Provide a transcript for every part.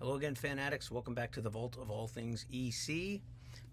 Hello again, fan addicts. Welcome back to the Vault of All Things EC.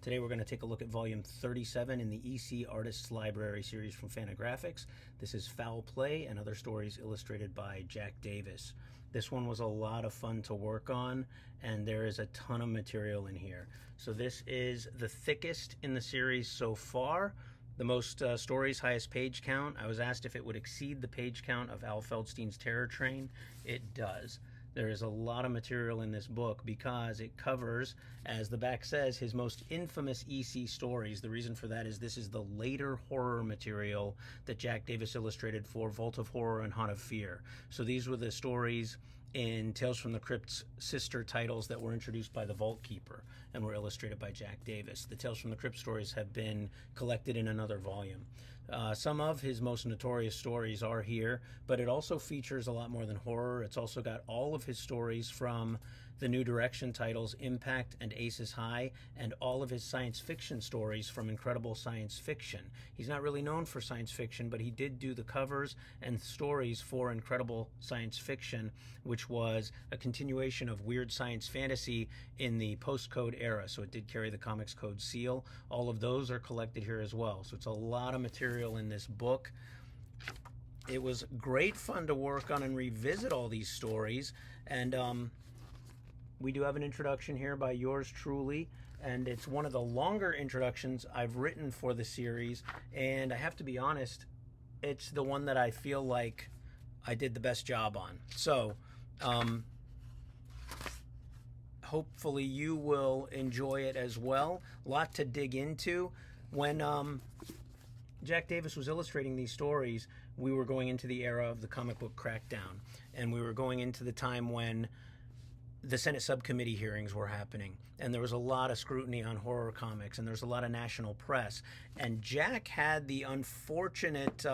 Today we're going to take a look at volume 37 in the EC Artists Library series from Fantagraphics. This is Foul Play and Other Stories illustrated by Jack Davis. This one was a lot of fun to work on, and there is a ton of material in here. So this is the thickest in the series so far. The most stories, highest page count. I was asked if it would exceed the page count of Al Feldstein's Terror Train. It does. There is a lot of material in this book because it covers, as the back says, his most infamous EC stories. The reason for that is this is the later horror material that Jack Davis illustrated for Vault of Horror and Haunt of Fear. So these were the stories in Tales from the Crypt's sister titles that were introduced by the Vault Keeper and were illustrated by Jack Davis. The Tales from the Crypt stories have been collected in another volume. Some of his most notorious stories are here, but it also features a lot more than horror. It's also got all of his stories from the New Direction titles Impact and Aces High, and all of his science fiction stories from Incredible Science Fiction. He's not really known for science fiction, but he did do the covers and stories for Incredible Science Fiction, which was a continuation of weird science fantasy in the post-code era. So it did carry the Comics Code seal. All of those are collected here as well. So it's a lot of material in this book. It was great fun to work on and revisit all these stories. And we do have an introduction here by yours truly, and it's one of the longer introductions I've written for the series, and I have to be honest, it's the one that I feel like I did the best job on. So hopefully you will enjoy it as well. A lot to dig into. When Jack Davis was illustrating these stories, we were going into the era of the comic book crackdown, and we were going into the time when the Senate subcommittee hearings were happening, and there was a lot of scrutiny on horror comics, and there's a lot of national press. And Jack had the unfortunate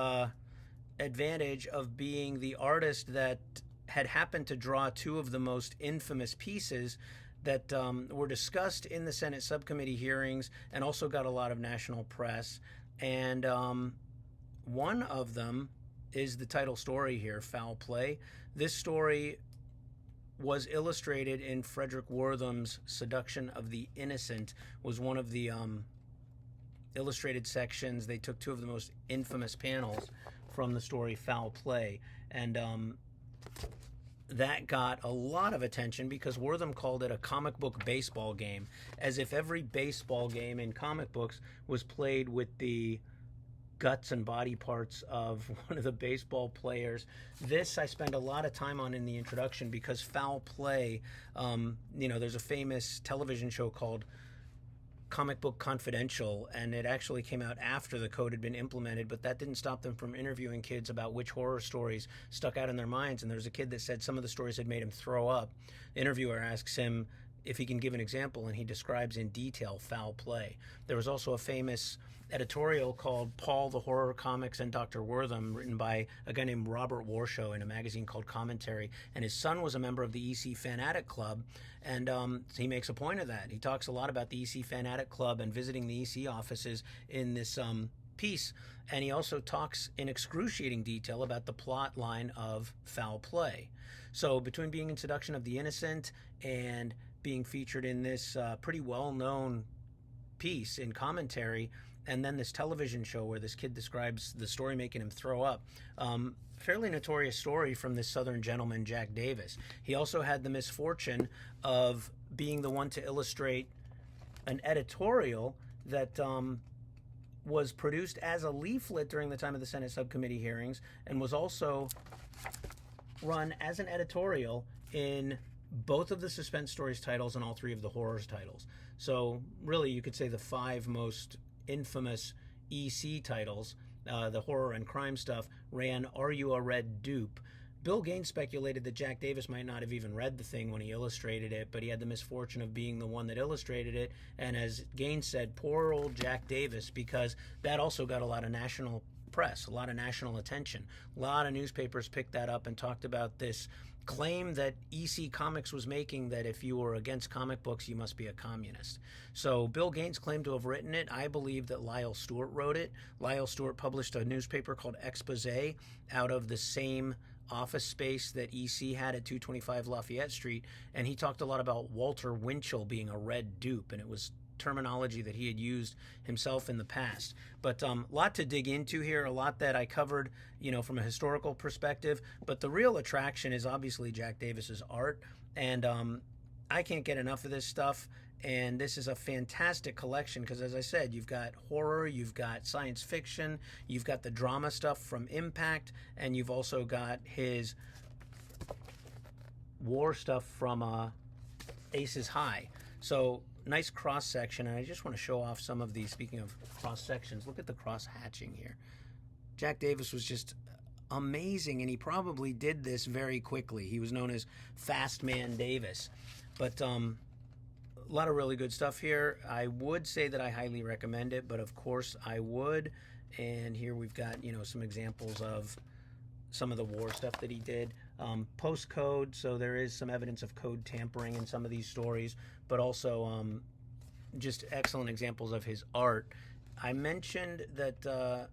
advantage of being the artist that had happened to draw two of the most infamous pieces that were discussed in the Senate subcommittee hearings and also got a lot of national press. And one of them is the title story here, Foul Play. This story was illustrated in Frederick Wortham's Seduction of the Innocent, was one of the illustrated sections. They took two of the most infamous panels from the story Foul Play, and that got a lot of attention because Wortham called it a comic book baseball game, as if every baseball game in comic books was played with the guts and body parts of one of the baseball players. This I spend a lot of time on in the introduction because Foul Play, there's a famous television show called Comic Book Confidential, and it actually came out after the code had been implemented, but that didn't stop them from interviewing kids about which horror stories stuck out in their minds. And there's a kid that said some of the stories had made him throw up. The interviewer asks him if he can give an example, and he describes in detail Foul Play. There was also a famous editorial called Paul the Horror Comics and Dr. Wortham, written by a guy named Robert Warshow in a magazine called Commentary, and his son was a member of the EC Fan-Addict Club, and he makes a point of that. He talks a lot about the EC Fan-Addict Club and visiting the EC offices in this piece, and he also talks in excruciating detail about the plot line of Foul Play. So between being in Seduction of the Innocent and being featured in this pretty well-known piece in Commentary, and then this television show where this kid describes the story making him throw up, fairly notorious story from this Southern gentleman, Jack Davis. He also had the misfortune of being the one to illustrate an editorial that was produced as a leaflet during the time of the Senate subcommittee hearings, and was also run as an editorial in both of the suspense stories titles and all three of the horrors titles. So really you could say the five most infamous EC titles, the horror and crime stuff, ran Are You a Red Dupe? Bill Gaines speculated that Jack Davis might not have even read the thing when he illustrated it, but he had the misfortune of being the one that illustrated it. And as Gaines said, poor old Jack Davis, because that also got a lot of national press, a lot of national attention. A lot of newspapers picked that up and talked about this claim that EC Comics was making, that if you were against comic books, you must be a communist. So Bill Gaines claimed to have written it. I believe that Lyle Stewart wrote it. Lyle Stewart published a newspaper called Expose out of the same office space that EC had at 225 Lafayette Street, and he talked a lot about Walter Winchell being a Red Dupe, and it was terminology that he had used himself in the past. But a lot to dig into here, a lot that I covered, from a historical perspective. But the real attraction is obviously Jack Davis's art, and I can't get enough of this stuff. And this is a fantastic collection because, as I said, you've got horror, you've got science fiction, you've got the drama stuff from Impact, and you've also got his war stuff from Aces High. So nice cross section, and I just want to show off some of these. Speaking of cross sections, look at the cross hatching here. Jack Davis was just amazing, and he probably did this very quickly. He was known as Fast Man Davis. But a lot of really good stuff here. I would say that I highly recommend it, but of course I would. And here we've got, some examples of some of the war stuff that he did. Postcode, so there is some evidence of code tampering in some of these stories, but also just excellent examples of his art. I mentioned that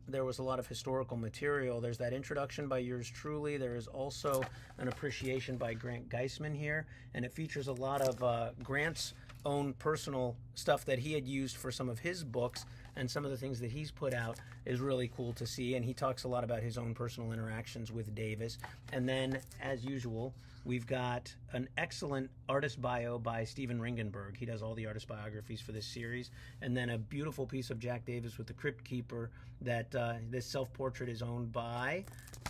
there was a lot of historical material. There's that introduction by yours truly. There is also an appreciation by Grant Geisman here, and it features a lot of Grant's own personal stuff that he had used for some of his books, and some of the things that he's put out is really cool to see, and he talks a lot about his own personal interactions with Davis. And then, as usual, we've got an excellent artist bio by Steven Ringenberg. He does all the artist biographies for this series. And then a beautiful piece of Jack Davis with the Crypt Keeper that this self-portrait is owned by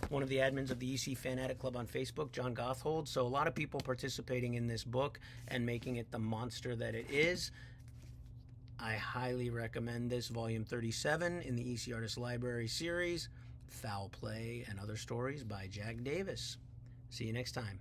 one of the admins of the EC Fan-Addict Club on Facebook, John Gothold. So a lot of people participating in this book and making it the monster that it is. I highly recommend this, volume 37 in the EC Artist Library series, Foul Play and Other Stories by Jack Davis. See you next time.